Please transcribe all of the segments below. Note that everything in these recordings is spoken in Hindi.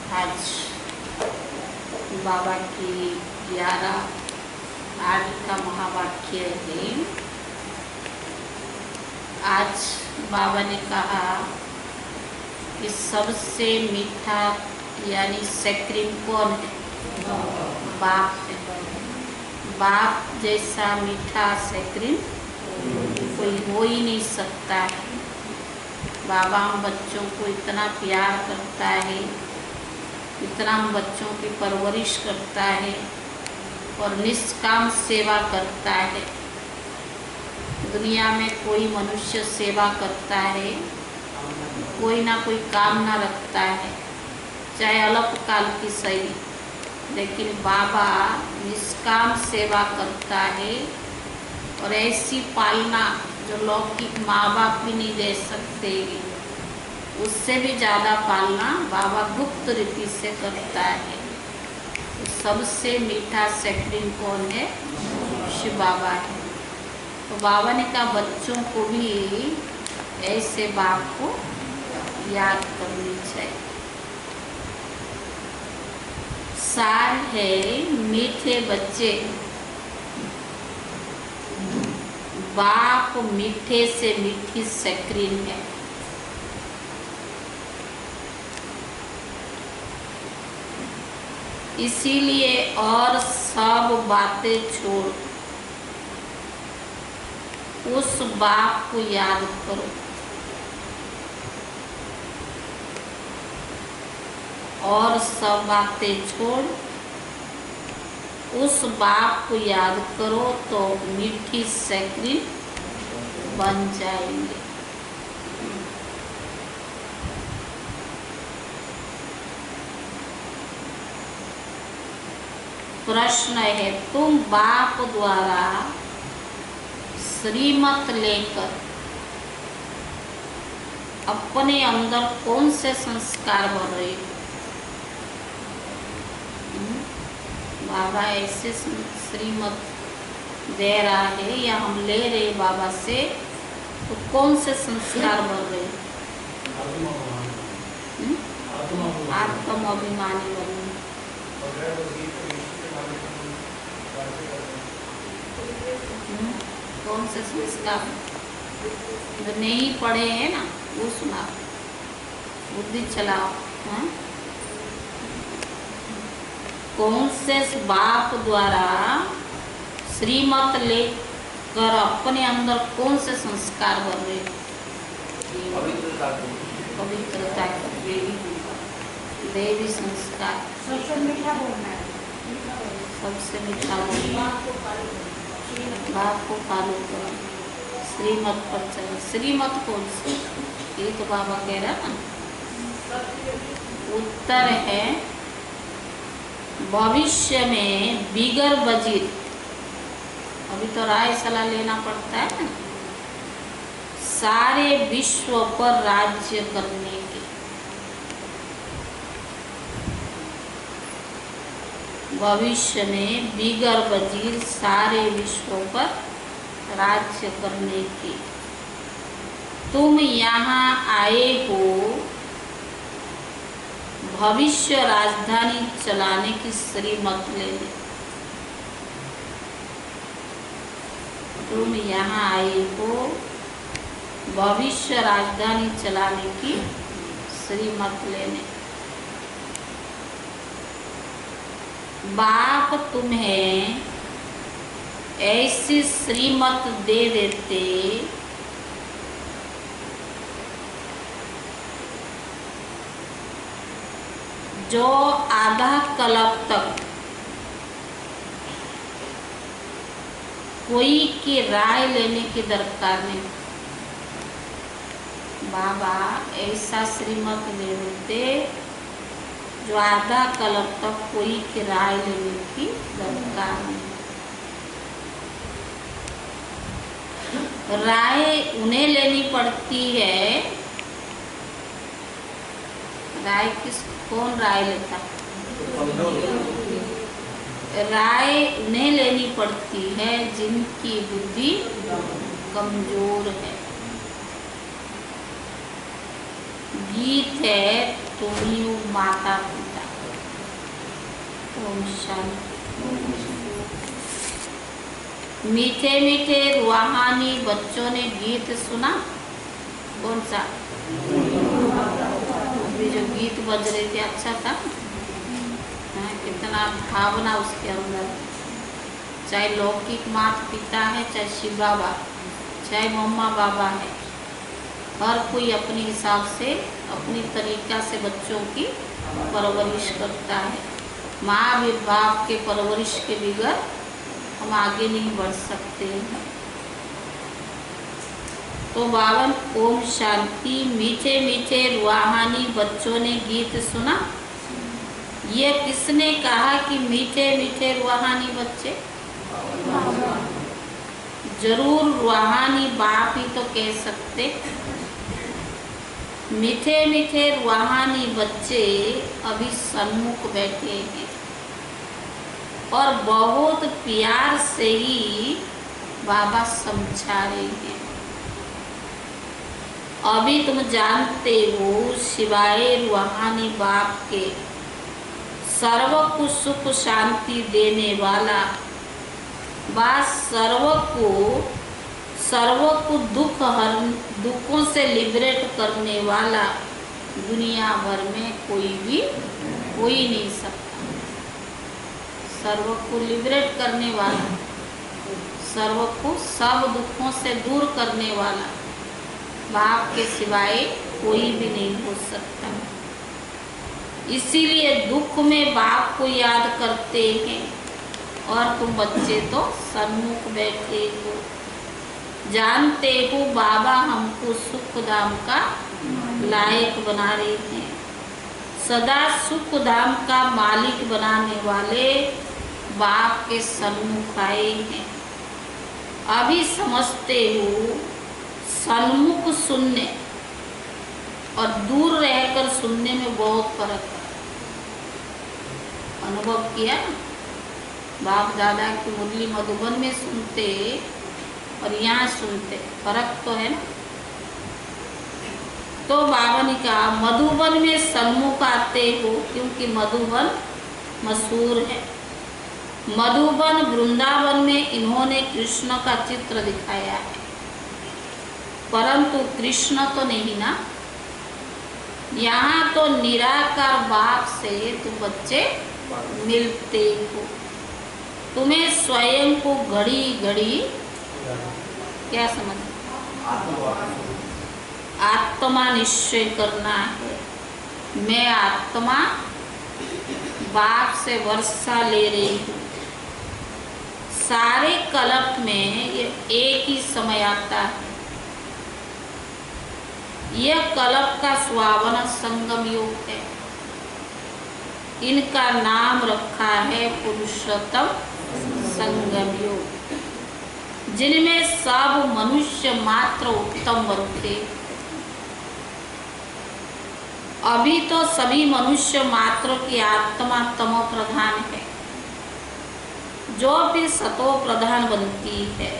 आज बाबा की 11 आज का महावाक्य है। आज बाबा ने कहा कि सबसे मीठा यानी सेक्रिन कौन है? बाप है। बाप जैसा मीठा सेक्रिन कोई हो ही नहीं सकता है। बाबा हम बच्चों को इतना प्यार करता है, इतना हम बच्चों की परवरिश करता है और निष्काम सेवा करता है। दुनिया में कोई मनुष्य सेवा करता है, कोई ना कोई कामना रखता है, चाहे अल्पकाल की सही, लेकिन बाबा निष्काम सेवा करता है और ऐसी पालना जो लौकिक माँ बाप भी नहीं दे सकते, उससे भी ज़्यादा पालना बाबा गुप्त रीति से करता है। तो सबसे मीठा सेक्रिन कौन है? शिव बाबा है। तो बाबा ने कहा बच्चों को भी ऐसे बाप को याद करनी चाहिए। सार है मीठे बच्चे, बाप मीठे से मीठी सेक्रिन है। इसीलिए और सब बातें छोड़ उस बाप को याद करो। और सब बातें छोड़ उस बाप को याद करो तो मीठी सेक्रिन बन जाएंगे। प्रश्न है, तुम बाप द्वारा श्रीमत लेकर अपने अंदर कौन से संस्कार भर रहे हो? बाबा ऐसे श्रीमत दे रहा है या हम ले रहे बाबा से, तो कौन से संस्कार भर रहे हो? आत्म अभिमानी बनना। कौन से संस्कार जो नहीं पढ़े हैं ना वो सुना, बुद्धि चलाओ। कौन से बाप द्वारा श्रीमत लेकर अपने अंदर कौन से संस्कार भर रहे? पवित्रता के देवी संस्कार। सबसे मीठा बोलना है, सबसे मीठा बोलना, बाप को फॉलो करो, श्रीमत पर चलो। श्रीमत कौन सी? ये तो बाबा कह रहा ना। उत्तर है भविष्य में बिगर वजीर, अभी तो राय सलाह लेना पड़ता है ना, सारे विश्व पर राज्य करने के। भविष्य में बिगर वजीर सारे विश्व पर राज्य करने की तुम यहाँ आए हो भविष्य राजधानी चलाने की श्रीमत लेने। तुम यहाँ आए हो भविष्य राजधानी चलाने की श्रीमत लेने। बाप तुम्हें ऐसी श्रीमत दे देते जो आधा कल्प तक कोई की राय लेने की दरकार नहीं। बाबा ऐसा श्रीमत दे देते जो आधा कल्प तक कोई की राय लेने की दरकार नहीं। राय उन्हें लेनी पड़ती है। राय कौन राय लेता? राय उन्हें लेनी पड़ती है जिनकी बुद्धि कमजोर है। गीत है तुम ही माता पिता, ओम शांति। मीठे मीठे रूहानी बच्चों ने गीत सुना। कौन सा? अभी जो गीत बज रहे थे अच्छा था। कितना भावना उसके अंदर, चाहे लौकिक माता पिता है, चाहे शिव बाबा, चाहे मम्मा बाबा है, हर कोई अपने हिसाब से अपनी तरीका से बच्चों की परवरिश करता है। माँ भी बाप के परवरिश के बगैर हम आगे नहीं बढ़ सकते हैं। तो 52 ओम शांति। मीठे मीठे रूहानी बच्चों ने गीत सुना। ये किसने कहा कि मीठे मीठे रूहानी बच्चे? जरूर रूहानी बाप ही तो कह सकते। मीठे मीठे रूहानी बच्चे अभी सन्मुख बैठे हैं और बहुत प्यार से ही बाबा समझा रहे हैं। अभी तुम जानते हो सिवाय रूहानी बाप के सर्व को सुख शांति देने वाला, बात सर्व को दुखों से लिबरेट करने वाला दुनिया भर में कोई नहीं सकता। सर्व को लिबरेट करने वाला, सर्व को सब दुखों से दूर करने वाला बाप के सिवाय कोई भी नहीं हो सकता। इसीलिए दुख में बाप को याद करते हैं और तुम बच्चे तो सन्मुख बैठे हो। जानते हो बाबा हमको सुख धाम का लायक बना रहे हैं। सदा सुख धाम का मालिक बनाने वाले बाप के सन्मुख आए हैं। अभी समझते हो सन्मुख सुनने और दूर रहकर सुनने में बहुत फर्क है। अनुभव किया? बाप दादा की मुरली मधुबन में सुनते और यहाँ सुनते, फर्क तो है ना। तो बाबा ने कहा मधुबन में सन्मुख आते हो क्योंकि मधुबन मशहूर है। मधुबन वृंदावन में इन्होंने कृष्ण का चित्र दिखाया है, परंतु कृष्ण तो नहीं ना। यहाँ तो निराकार बाप से तुम बच्चे मिलते हो। तुम्हें स्वयं को घड़ी घड़ी क्या समझ, आत्मा निश्चय करना है। मैं आत्मा बाप से वर्षा ले रही हूँ। सारे कल्प में ये एक ही समय आता है। यह कल्प का स्वावन संगम योग है। इनका नाम रखा है पुरुषोत्तम संगम योग, जिनमें सब मनुष्य मात्र उत्तम बनते। अभी तो सभी मनुष्य मात्र की आत्मा तमो प्रधान है, जो भी सतो प्रधान बनती है।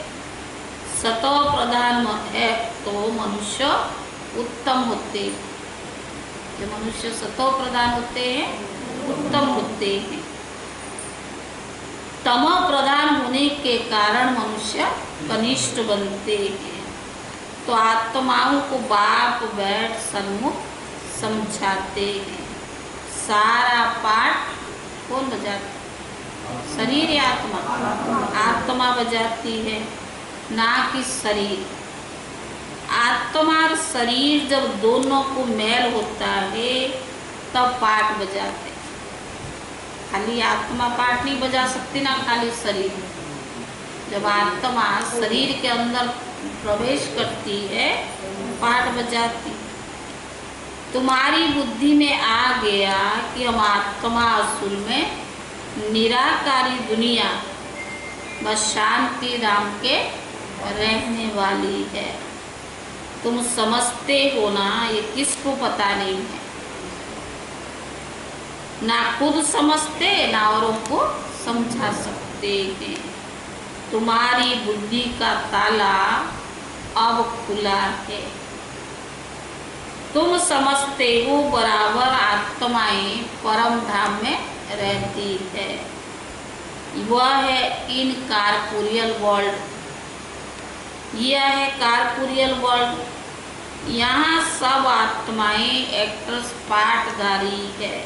सतो प्रधान है तो मनुष्य उत्तम होते हैं। जो मनुष्य सतो प्रधान होते हैं उत्तम होते हैं। तमो प्रधान होने के कारण मनुष्य कनिष्ठ बनते हैं। तो आत्माओं को बाप बैठ सन्मुख समझाते हैं। सारा पाठ कौन बजाता? शरीर या आत्मा? आत्मा बजाती है, ना कि शरीर। आत्मा और शरीर जब दोनों को मेल होता है तब पाठ बजाते। खाली आत्मा पाठ नहीं बजा सकती ना खाली शरीर। जब आत्मा शरीर के अंदर प्रवेश करती है पाठ बजाती। तुम्हारी बुद्धि में आ गया कि हम आत्मा असूल में निराकारी दुनिया बस शांति धाम के रहने वाली है। तुम समझते हो ना, ये किसको पता नहीं है। ना खुद समझते ना औरों को समझा सकते हैं। तुम्हारी बुद्धि का ताला अब खुला है। तुम समझते हो बराबर आत्माएं परम धाम में रहती है। वह है इनकॉर्पोरियल वर्ल्ड। यह है कॉर्पोरियल वर्ल्ड। यहाँ सब आत्माएं एक्टर्स पाठधारी है।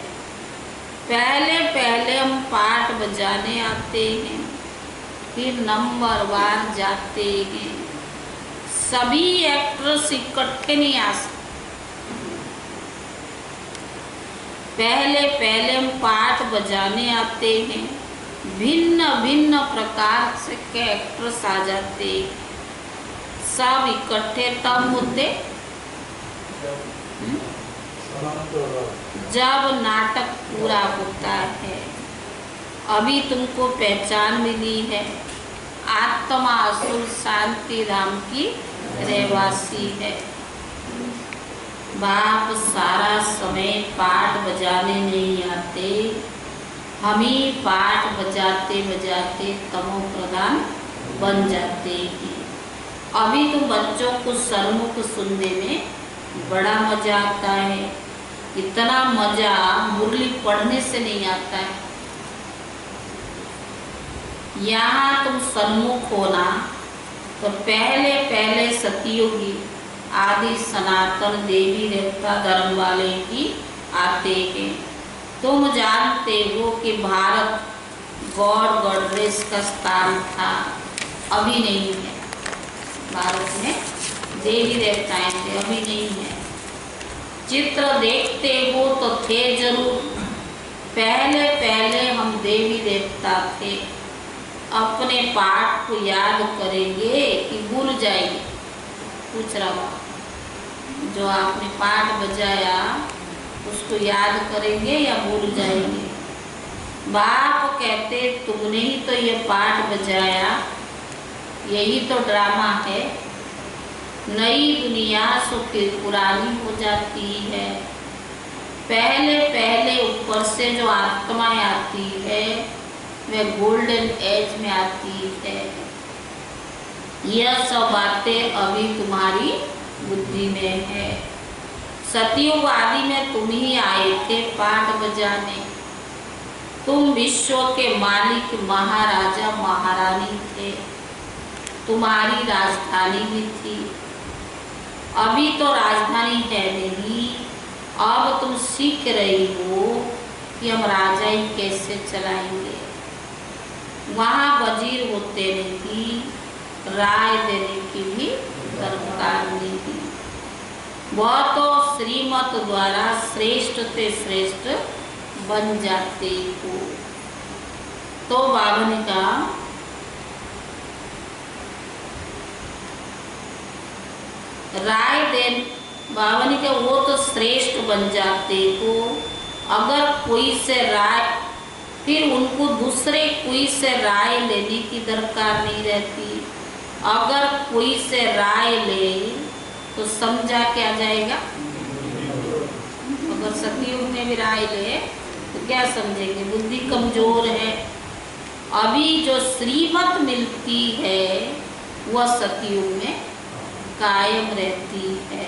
पहले पहले हम पाठ बजाने आते हैं, फिर नंबर वार जाते हैं। सभी एक्टर्स इकट्ठे नहीं आ सकते। पहले पहले हम पाठ बजाने आते हैं, भिन्न भिन्न प्रकार से कैरेक्टर्स आ जाते हैं, सब इकट्ठे तब होते जब नाटक पूरा होता है। अभी तुमको पहचान मिली है, आत्मा असुर शांति धाम की रहवासी है। बाप सारा समय पाठ बजाने नहीं आते, हम ही पाठ बजाते बजाते तमो प्रधान बन जाते हैं। अभी तो बच्चों को सन्मुख सुनने में बड़ा मजा आता है। इतना मजा मुरली पढ़ने से नहीं आता है। यहाँ तुम सन्मुख होना तो पहले पहले सतयुगी आदि सनातन देवी देवता धर्म वाले ही आते हैं। तुम जानते हो कि भारत गॉड गॉडरेस का स्थान था, अभी नहीं है। भारत में देवी देवताएं थे, अभी नहीं है। चित्र देखते हो तो थे जरूर, पहले पहले हम देवी देवता थे। अपने पाठ को याद करेंगे कि भूल जाएंगे? पूछ रहा, जो आपने पाठ बजाया उसको याद करेंगे या भूल जाएंगे? बाप कहते तुमने ही तो ये पाठ बजाया, यही तो ड्रामा है। नई दुनिया सो फिर पुरानी हो जाती है। पहले पहले ऊपर से जो आत्माएं आती है वह गोल्डन एज में आती है। यह सब बातें अभी तुम्हारी बुद्धि में है। सतयुग आदि में तुम ही आए थे पाठ बजाने। तुम विश्व के मालिक महाराजा महारानी थे, तुम्हारी राजधानी भी थी। अभी तो राजधानी है नहीं, अब तुम सीख रही हो कि हम राजा ही कैसे चलाएंगे। वहाँ वजीर होते नहीं, राय देने की भी दरकार नहीं। वह तो श्रीमत द्वारा श्रेष्ठ से श्रेष्ठ बन जाते हो। तो बाबा ने कहा राय दे, बाबा ने कहा वो तो श्रेष्ठ बन जाते हो। अगर कोई से राय, फिर उनको दूसरे कोई से राय लेने की दरकार नहीं रहती। अगर कोई से राय ले तो समझा क्या जाएगा? अगर सतयुग में भी राय ले तो क्या समझेंगे? बुद्धि कमजोर है। अभी जो श्रीमत मिलती है वह सतयुग में कायम रहती है।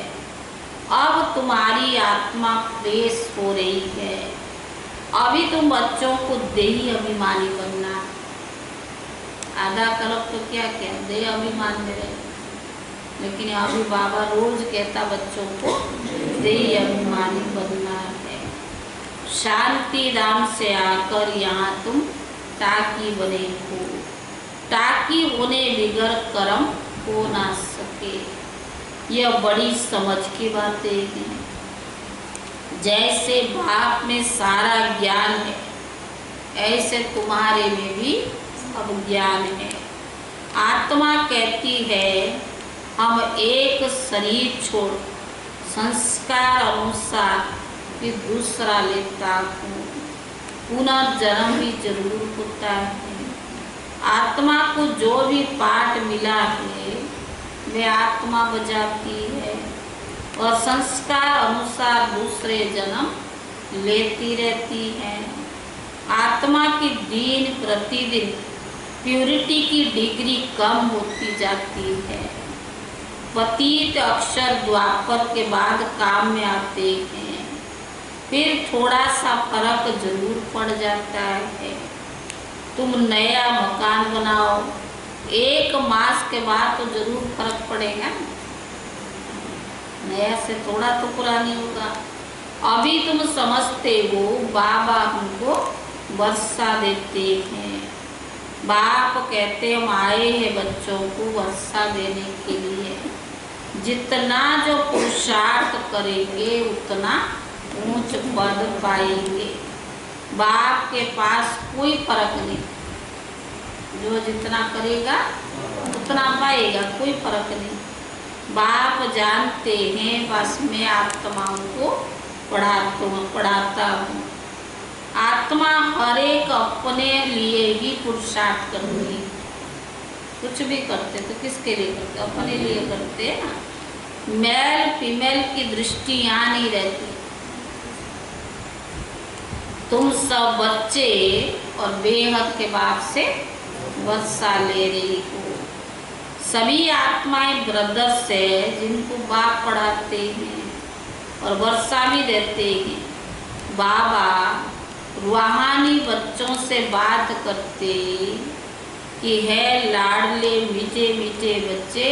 अब तुम्हारी आत्मा फ्रेश हो रही है। अभी तुम बच्चों को देही अभिमानी बनना। आधा कल्प तो क्या क्या देह अभिमान में रहे, लेकिन अभी बाबा रोज कहता बच्चों को देही अभिमानी बनना है। शांति धाम से आकर यहाँ तुम टाकी बने हो। टाकी होने बिगर कर्म हो ना सके। यह बड़ी समझ की बातें हैं। जैसे बाप में सारा ज्ञान है, ऐसे तुम्हारे में भी अब ज्ञान है। आत्मा कहती है हम एक शरीर छोड़ संस्कार अनुसार फिर दूसरा लेता हूँ। पुनर्जन्म भी जरूर होता है। आत्मा को जो भी पाठ मिला है वे आत्मा बजाती है और संस्कार अनुसार दूसरे जन्म लेती रहती है। आत्मा की दिन प्रतिदिन प्यूरिटी की डिग्री कम होती जाती है। पतित अक्षर द्वापर के बाद काम में आते हैं। फिर थोड़ा सा फर्क जरूर पड़ जाता है। तुम नया मकान बनाओ, 1 मास के बाद तो जरूर फर्क पड़ेगा, नया से थोड़ा तो पुरानी होगा। अभी तुम समझते हो बाबा हमको वर्षा देते हैं। बाप कहते हम आए हैं बच्चों को वर्षा देने के लिए। जितना जो पुरुषार्थ करेंगे उतना ऊंच पद पाएंगे। बाप के पास कोई फर्क नहीं, जो जितना करेगा उतना पाएगा, कोई फर्क नहीं। बाप जानते हैं बस मैं आत्माओं को पढ़ाता हूँ। आत्मा हर एक अपने लिए ही पुरुषार्थ करूँगी। कुछ भी करते तो किसके लिए करते? अपने लिए करते हैं ना। मेल फीमेल की दृष्टि यहाँ नहीं रहती। तुम सब बच्चे और बेहद के बाप से वर्षा ले रही हो। सभी आत्माएं ब्रदर्स है जिनको बाप पढ़ाते हैं और वर्षा भी देते हैं। बाबा रूहानी बच्चों से बात करते कि है लाडले मीठे मीठे बच्चे,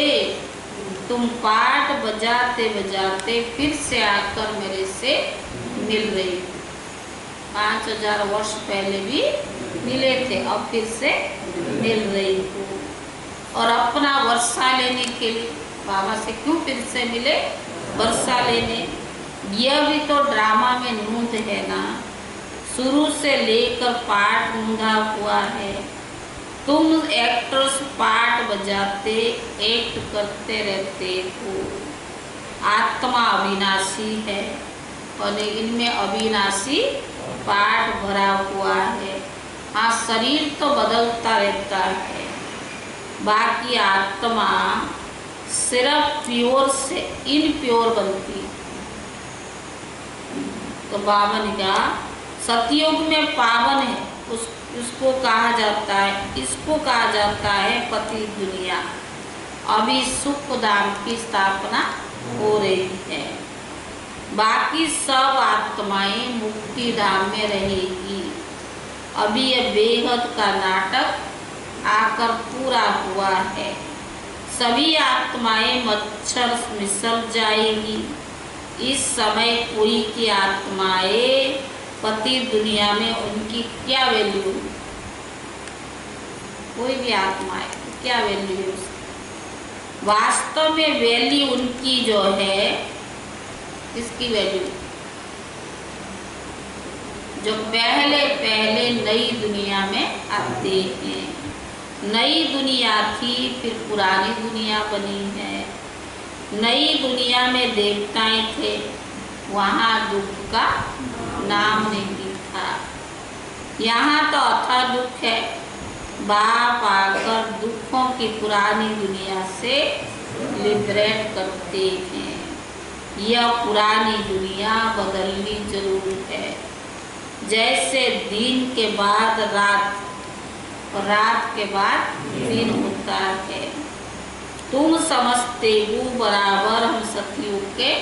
तुम पाठ बजाते बजाते फिर से आकर मेरे से मिल रही हो। 5000 वर्ष पहले भी मिले थे, अब फिर से मिल रही हो। और अपना वर्षा लेने के लिए बाबा से क्यों फिर से मिले? वर्षा लेने। यह भी तो ड्रामा में नूंद है ना, शुरू से लेकर पाठ नूंदा हुआ है। तुम एक्टर्स पाठ बजाते एक्ट करते रहते हो। आत्मा अविनाशी है और इनमें अविनाशी पाठ भरा हुआ है। हाँ, शरीर तो बदलता रहता है, बाकी आत्मा सिर्फ प्योर से इनप्योर बनती। तो बाबा ने कहा सतयुग में पावन है, उसको कहा जाता है, इसको कहा जाता है पति दुनिया। अभी सुख धाम की स्थापना हो रही है। बाकी सब आत्माएं मुक्ति धाम में रहेगी। अभी यह बेहद का नाटक आकर पूरा हुआ है। सभी आत्माएं मच्छर मिसल जाएगी। इस समय कोई की आत्माएं पति दुनिया में उनकी क्या वैल्यू? कोई भी आत्मा है क्या वैल्यू है उसकी? वास्तव में वैल्यू उनकी जो है, किसकी वैल्यू? जो पहले पहले नई दुनिया में आते हैं। नई दुनिया थी, फिर पुरानी दुनिया बनी है। नई दुनिया में देवताएं थे, वहाँ दुख का नाम नहीं था। यहाँ तो अथा दुख है। बाप आकर दुखों की पुरानी दुनिया से लिबरेट करते हैं। यह पुरानी दुनिया बदलनी जरूर है। जैसे दिन के बाद रात और रात के बाद दिन होता है। तुम समझते हो बराबर हम सतयुग के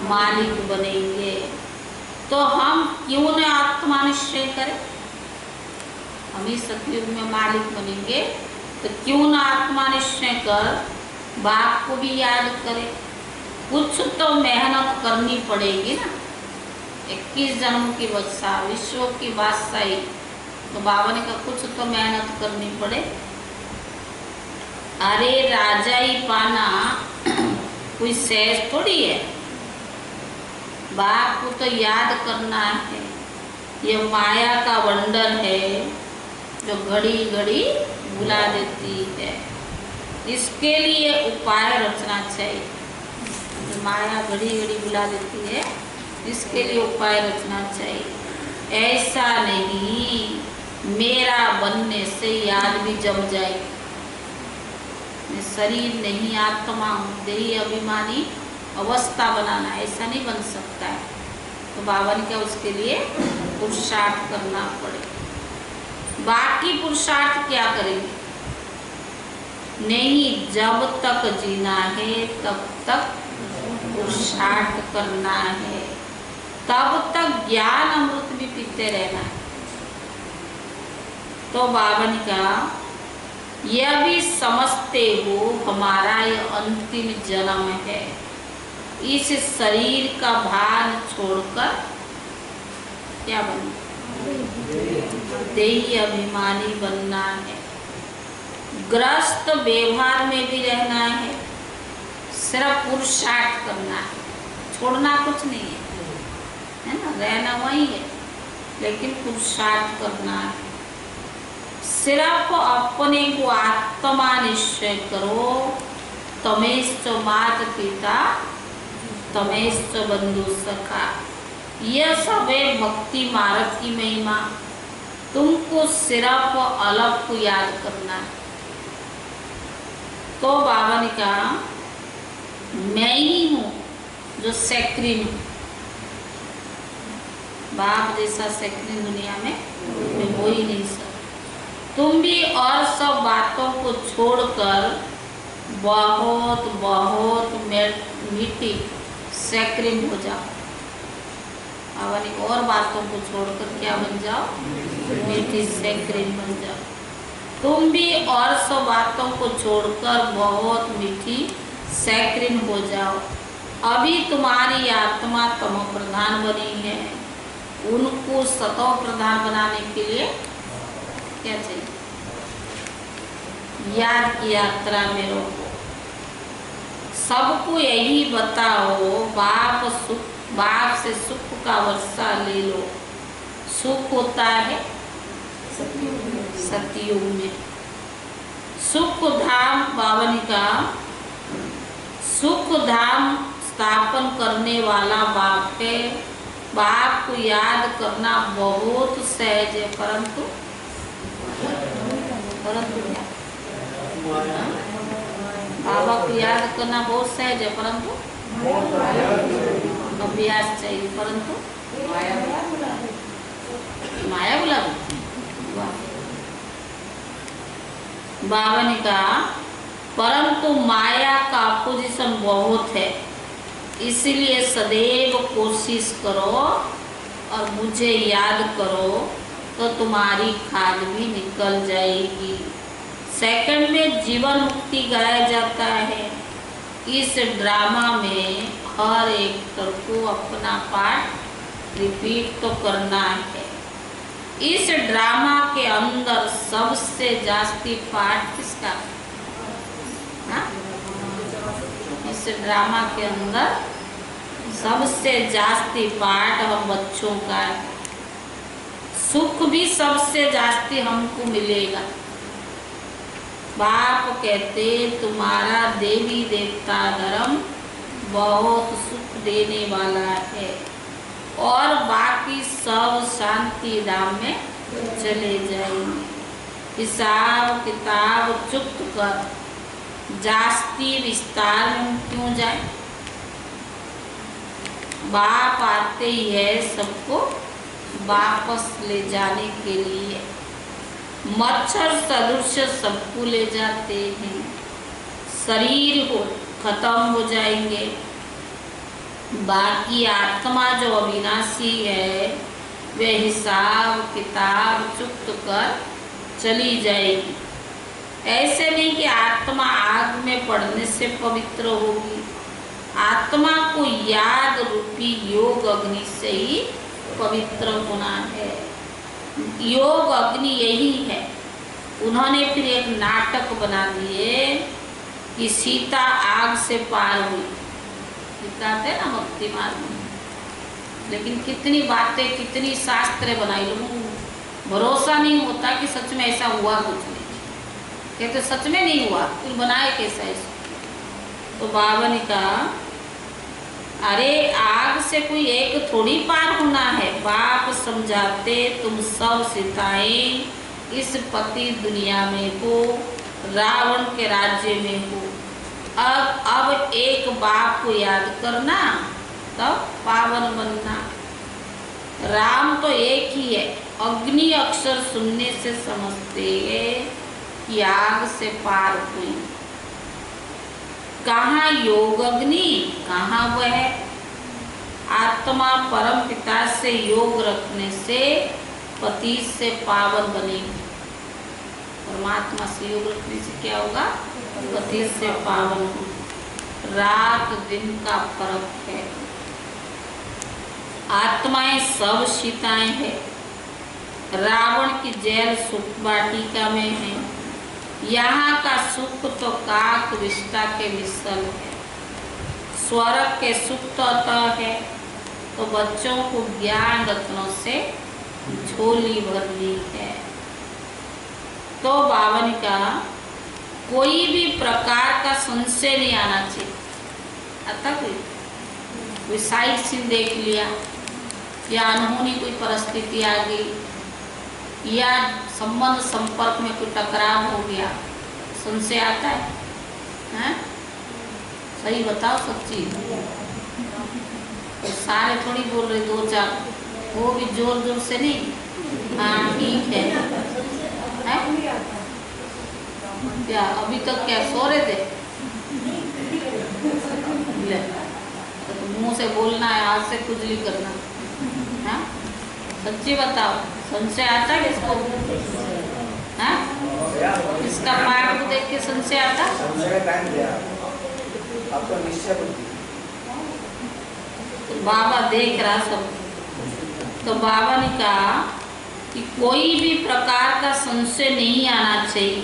मालिक बनेंगे, तो हम क्यों न आत्मा निश्चय करें? हम ही सतयुग में मालिक बनेंगे, तो क्यों न आत्मा निश्चय कर बाप को भी याद करें। कुछ तो मेहनत करनी पड़ेगी ना। 21 जन्म की वर्षा, विश्व की बादशाही, तो बाबा ने कहा कुछ तो मेहनत करनी पड़े। अरे राजा ही पाना कोई सहज थोड़ी है। बाप को तो याद करना है। ये माया का वंडर है जो घड़ी घड़ी बुला देती है। इसके लिए उपाय रचना चाहिए। माया घड़ी घड़ी बुला देती है, इसके लिए उपाय रचना चाहिए। ऐसा नहीं मेरा बनने से याद भी जम जाएगी। मैं शरीर नहीं आत्मा हूँ, देही अभिमानी अवस्था बनाना ऐसा नहीं बन सकता है। तो बाबा ने क्या उसके लिए पुरुषार्थ करना पड़े। बाकी पुरुषार्थ क्या करेंगे? नहीं, जब तक जीना है तब तक पुरुषार्थ करना है। तब तक ज्ञान अमृत भी पीते रहना है। तो बाबा ने कहा यह भी समझते हो हमारा यह अंतिम जन्म है, इस शरीर का भान छोड़कर क्या बनना, देही अभिमानी बनना है। ग्रस्त व्यवहार में भी रहना है, सिर्फ पुरुषार्थ करना है, छोड़ना कुछ नहीं है ना, रहना वही है, लेकिन पुरुषार्थ करना है। सिर्फ अपने को आत्मा निश्चय करो। तमेश्च माता पिता तमेश्च बंधु सखा, यह सब है भक्ति मार्ग की महिमा। तुमको सिर्फ अलग को याद करना है। तो बाबा ने कहा मैं ही हूँ जो सैक्रिन हूँ, बाप जैसा सैक्रिन दुनिया में मैं हो ही नहीं सकता। तुम भी और सब बातों को छोड़कर बहुत बहुत मीठी सैक्रिन हो जाओ। और बातों को छोड़कर क्या बन जाओ, मीठी सैक्रिन बन जाओ। तुम भी और सब बातों को छोड़कर बहुत मीठी सैक्रिन हो जाओ। अभी तुम्हारी आत्मा तमो प्रधान बनी है, उनको सतो प्रधान बनाने के लिए क्या चाहिए, याद की यात्रा में रहो। सबको यही बताओ बाप से सुख का वर्षा ले लो। सुख होता है सतयुग में, सुख धाम पावन का सुख धाम स्थापन करने वाला बाप है। बाप को याद करना बहुत सहज है, परंतु बाबा को याद करना बहुत सहज है, परंतु अभ्यास चाहिए, परंतु माया बुला। बाबा ने कहा परंतु माया का अपोजिशन बहुत है, इसलिए सदैव कोशिश करो और मुझे याद करो तो तुम्हारी खाद भी निकल जाएगी। सेकंड में जीवन मुक्ति गाया जाता है। इस ड्रामा में हर एक्टर को अपना पार्ट रिपीट तो करना है। इस ड्रामा के अंदर सबसे जास्ती पार्ट किसका, हाँ? इस ड्रामा के अंदर सबसे जास्ती पार्ट हम बच्चों का है। सुख भी सबसे जास्ती हमको मिलेगा। बाप कहते तुम्हारा देवी देवता धर्म बहुत सुख देने वाला है और बाकी सब शांति धाम में चले जाएंगे। हिसाब किताब चुप कर, जास्ती विस्तार में क्यों जाए। बाप आते ही है सबको वापस ले जाने के लिए। मच्छर सदृश सबको ले जाते हैं, शरीर को खत्म हो जाएंगे, बाकी आत्मा जो अविनाशी है वह हिसाब किताब चुक्त कर चली जाएगी। ऐसे नहीं कि आत्मा आग में पड़ने से पवित्र होगी, आत्मा को याद रूपी योग अग्नि से ही पवित्र होना है। योग अग्नि यही है। उन्होंने फिर एक नाटक बना दिए कि सीता आग से पार हुई, दिखाते ना भक्ति मार्ग में, लेकिन कितनी बातें कितनी शास्त्र बनाई, लोगों को भरोसा नहीं होता कि सच में ऐसा हुआ कुछ नहीं। कहते सच में नहीं हुआ, फिर बनाए कैसा ऐसा। तो बाबा ने कहा अरे आग से कोई एक थोड़ी पार होना है। बाप समझाते तुम सब सीताएं इस पति दुनिया में हो, रावण के राज्य में हो। अब एक बाप को याद करना तब पावन बनना। राम तो एक ही है। अग्नि अक्षर सुनने से समझते हैं कि आग से पार हुई। कहाँ योग अग्नि, कहाँ वह आत्मा परम पिता से योग रखने से पति से पावन बनेगी। परमात्मा से योग रखने से क्या होगा? पति से पावन होगा। रात दिन का फर्क है। आत्माएं सब सीताएं हैं। रावण की जेल सुख वाटिका में है। यहाँ का सुख तो काक विष्टा के मिसल है। स्वर्ग के सुख तो अतः है, तो बच्चों को ज्ञान रत्नों से झोली भरनी है। तो बावन का कोई भी प्रकार का संशय नहीं आना चाहिए। आता कोई साइड सीन देख लिया या अनहोनी कोई परिस्थिति आ गई या संबंध संपर्क में कोई टकराव हो गया, संशय आता है? हैं? सही बताओ सच्ची। तो सारे थोड़ी बोल रहे, दो चार, वो भी जोर जोर से नहीं। हाँ ठीक है, है? क्या अभी तक क्या सो रहे थे? ले तो मुंह से बोलना है, हाथ से खुजली करना है। सच्ची बताओ, संशय आता है किसको? हाँ? इसका पाठ को देख के संशय आता? आपको निश्चय बुद्धि। तो बाबा देख रहा सब। तो बाबा ने कहा कि कोई भी प्रकार का संशय नहीं आना चाहिए।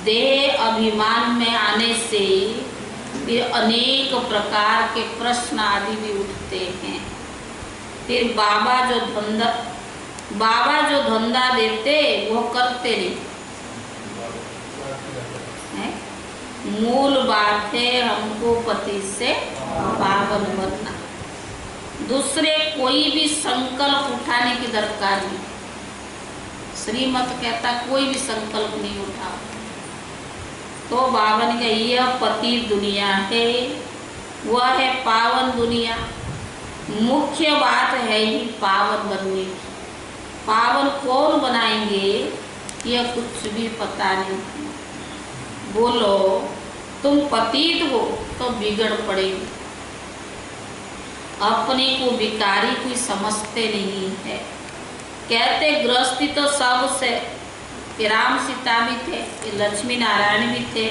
देह अभिमान में आने से फिर अनेक प्रकार के प्रश्न आदि भी उठते हैं। फिर बाबा जो धंधा देते वो करते नहीं। मूल बात है हमको पति से पावन बनना। दूसरे कोई भी संकल्प उठाने की दरकार नहीं। श्रीमत कहता कोई भी संकल्प नहीं उठाओ। तो बाबा ने कहा यह पति दुनिया है, वह है पावन दुनिया। मुख्य बात है ही पावन बनने की। पावन कौन बनाएंगे यह कुछ भी पता नहीं। बोलो तुम पतित हो तो बिगड़ पड़ेगी। अपने को विकारी कोई समझते नहीं है। कहते गृहस्थी तो सबसे, राम सीता भी थे, लक्ष्मी नारायण भी थे,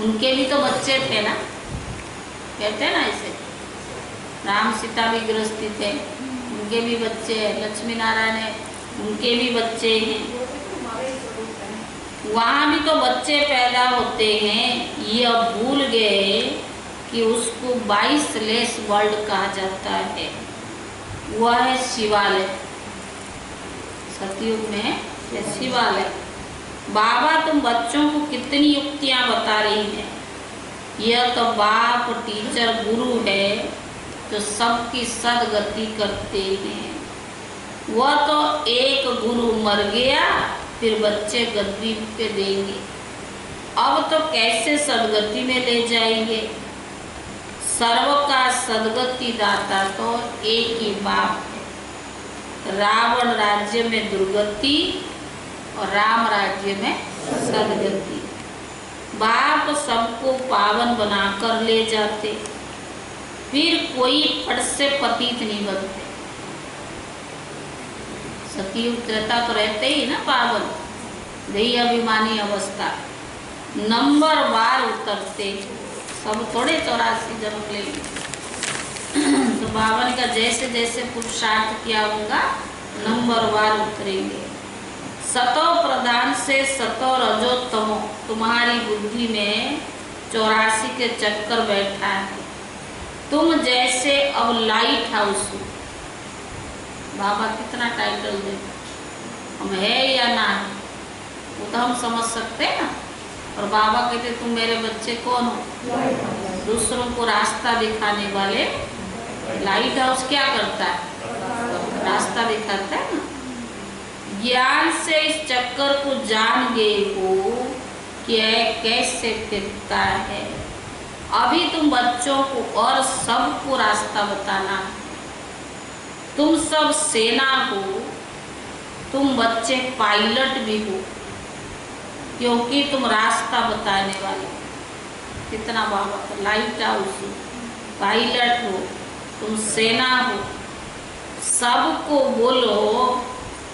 उनके भी तो बच्चे थे ना। कहते हैं ना ऐसे, राम सीता भी गृहस्थी थे, उनके भी बच्चे हैं। लक्ष्मी नारायण है, उनके भी बच्चे हैं। वहाँ भी तो बच्चे पैदा होते हैं। ये अब भूल गए कि उसको 22 लेस वर्ल्ड कहा जाता है। वह है शिवालय। सतयुग में है शिवालय। बाबा तुम बच्चों को कितनी युक्तियाँ बता रही हैं। यह तो बाप टीचर गुरु है जो सबकी सदगति करते हैं। वह तो एक गुरु मर गया, फिर बच्चे गद्दी पे देंगे। अब तो कैसे सदगति में ले जाएंगे। सर्व का सदगति दाता तो एक ही बाप है। रावण राज्य में दुर्गति और राम राज्य में सदगति। बाप सबको पावन बनाकर ले जाते, फिर कोई फट से पतित नहीं बनते। सतयुग त्रेता तो रहते ही ना पावन। देही अभिमानी अवस्था नंबर वार उतरते, सब थोड़े 84 जन्म लेंगे। तो बावन का जैसे जैसे पुरुषार्थ किया होगा नंबर वार उतरेंगे। सतो प्रधान से सतो रजोत्तमो, तुम्हारी बुद्धि में 84 के चक्कर बैठा है। तुम जैसे अब लाइट हाउस हो। बाबा कितना टाइटल दे, हम है या ना है वो तो हम समझ सकते हैं ना। और बाबा कहते तुम मेरे बच्चे कौन हो? दूसरों को रास्ता दिखाने वाले। लाइट हाउस क्या करता है? रास्ता दिखाता है ना। ज्ञान से इस चक्कर को जान गए हो कि कैसे फिरता है। अभी तुम बच्चों को और सबको रास्ता बताना है। तुम सब सेना हो, तुम बच्चे पायलट भी हो, क्योंकि तुम रास्ता बताने वाले। कितना बाबा लाइट हाउस हो, पायलट हो, तुम सेना हो, सबको बोलो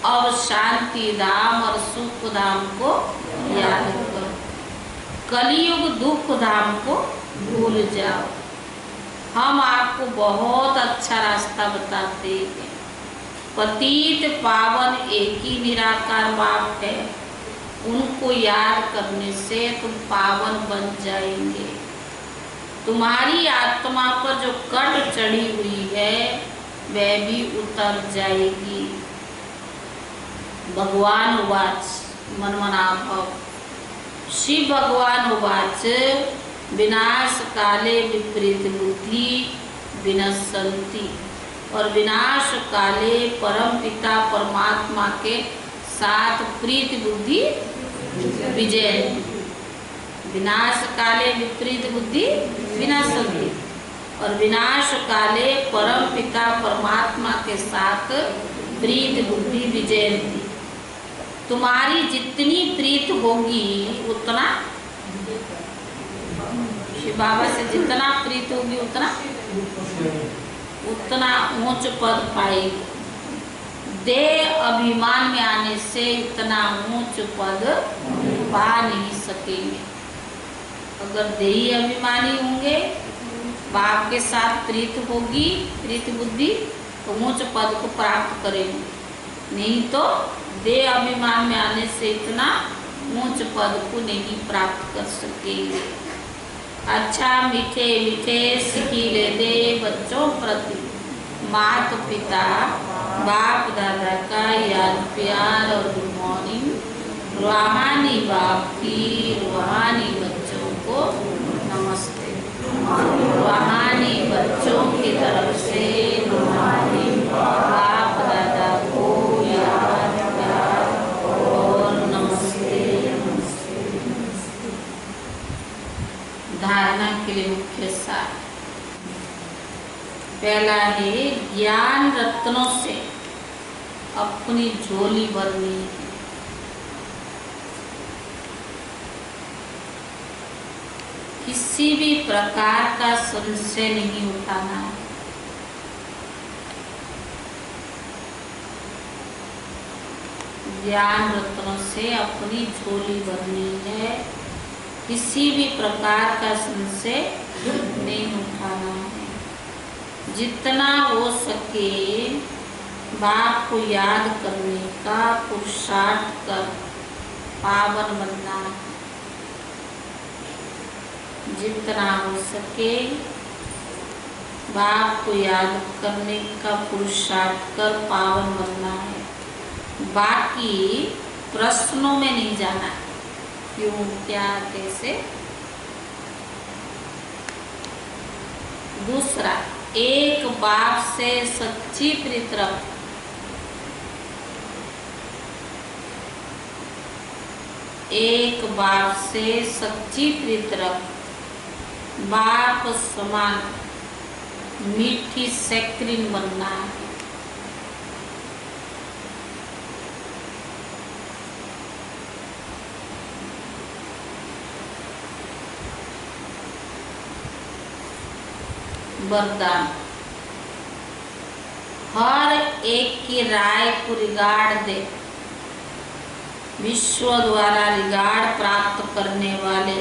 अब शांति धाम और सुख धाम को याद करो, कलयुग दुख धाम को भूल जाओ। हम आपको बहुत अच्छा रास्ता बताते हैं। पतित पावन एक ही निराकार बाप है, उनको याद करने से तुम पावन बन जाएंगे। तुम्हारी आत्मा पर जो कट चढ़ी हुई है वह भी उतर जाएगी। भगवान उवाच मनमनाभव। शिव भगवान उवाच विनाश काले विपरीत बुद्धि विनश्यन्ति। और विनाश काले परम पिता परमात्मा के साथ प्रीत बुद्धि विजयन्ति। विनाश काले विपरीत बुद्धि विनश्यन्ति और विनाश काले परम पिता परमात्मा के साथ प्रीत बुद्धि विजयन्ति। तुम्हारी जितनी प्रीत होगी उतना, शिव बाबा से जितना प्रीत होगी उतना ऊंच पद पाएगी। देह अभिमान में आने से इतना ऊंच पद पा नहीं सकेंगे। अगर देही अभिमानी होंगे, बाप के साथ प्रीत होगी, प्रीत बुद्धि, तो ऊंच पद को प्राप्त करेंगे। नहीं तो देह अभिमान में आने से इतना ऊंच पद को नहीं प्राप्त कर सकेंगे। अच्छा मीठे मीठे सिकीले दे बच्चों प्रति माता पिता बाप दादा का याद प्यार और गुड मॉर्निंग। रूहानी बाप की रूहानी बच्चों को नमस्ते। रूहानी बच्चों की तरफ से रूहानी बाप दादा को याद प्यार और नमस्ते। धारणा के लिए मुख्य सार। पहला है ज्ञान रत्नों से अपनी झोली भरनी है। किसी भी प्रकार का संशय नहीं उठाना है। ज्ञान रत्नों से अपनी झोली भरनी है। किसी भी प्रकार का संशय नहीं उठाना है। जितना हो सके बाप को याद करने का पुरुषार्थ कर पावन बनना है। जितना हो सके बाप को याद करने का पुरुषार्थ कर पावन बनना है। बाकी प्रश्नों में नहीं जाना, क्यों क्या कैसे। दूसरा, एक बाप से सच्ची प्रीत रख। एक बाप से सच्ची प्रीत रख। बाप समान मीठी सैक्रिन बनना है। वरदान। हर एक की राय को रिगार्ड दे। विश्व द्वारा रिगार्ड प्राप्त करने वाले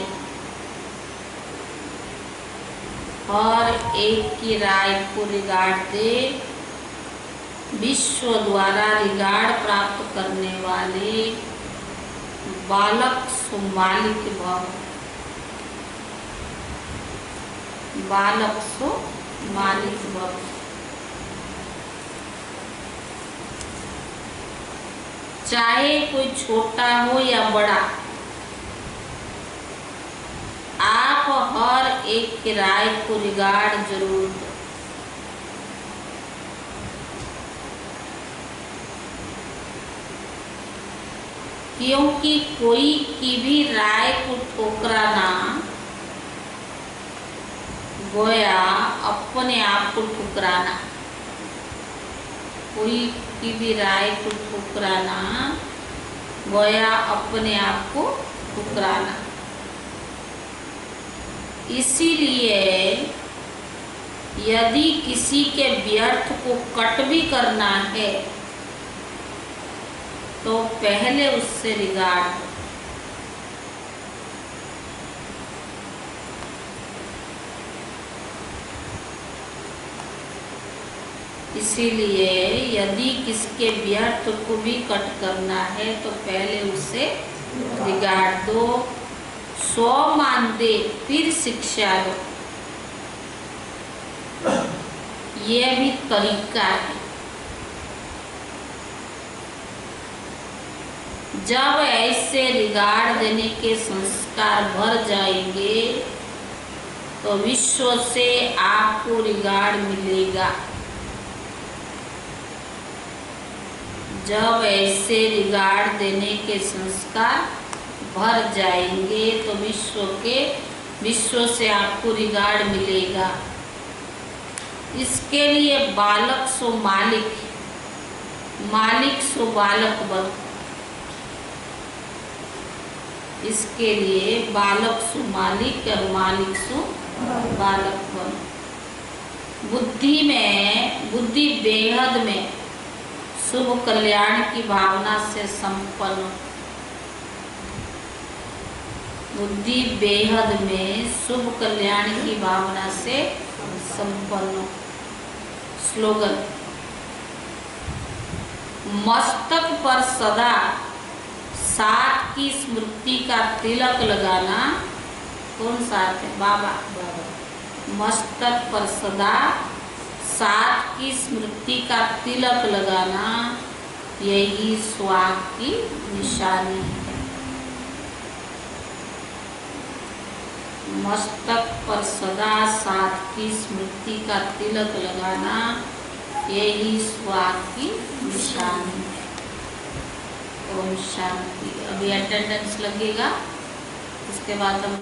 हर एक की राय को रिगार्ड दे। विश्व द्वारा रिगार्ड प्राप्त करने वाले बालक सुमालिक भव। बालक सो मालिक भव। चाहे कोई छोटा हो या बड़ा, आप हर एक की राय को रिगार्ड जरूर दो। क्योंकि कोई की भी राय को ठुकराना गोया अपने आप को ठुकराना। कोई की भी राय को ठुकराना गोया अपने आप को ठुकराना। इसीलिए यदि किसी के व्यर्थ को कट भी करना है तो पहले उससे रिगार्ड। इसीलिए यदि किसके व्यर्थ को भी कट करना है तो पहले उससे रिगार्ड दो, 100 मान दे फिर शिक्षा लो। ये भी तरीका है। जब ऐसे रिगार्ड देने के संस्कार भर जाएंगे तो विश्व से आपको रिगार्ड मिलेगा। जब ऐसे रिगार्ड देने के संस्कार भर जाएंगे तो विश्व से आपको रिगार्ड मिलेगा। इसके लिए बालक सो मालिक, मालिक सो बालक बन। इसके लिए बालक सो मालिक और मालिक सो बालक बन। बुद्धि बेहद में शुभ कल्याण की भावना से संपन्न। बुद्धि बेहद में शुभ कल्याण की भावना से संपन्न। स्लोगन, मस्तक पर सदा साथ की स्मृति का तिलक लगाना। कौन साथ है? बाबा। मस्तक पर सदा साथ की स्मृति का तिलक लगाना, यही स्वाग की निशानी है। मस्तक पर सदा साथ की स्मृति का तिलक लगाना, यही स्वाग की निशानी है। ओम शांति। अभी अटेंडेंस लगेगा, उसके बाद हम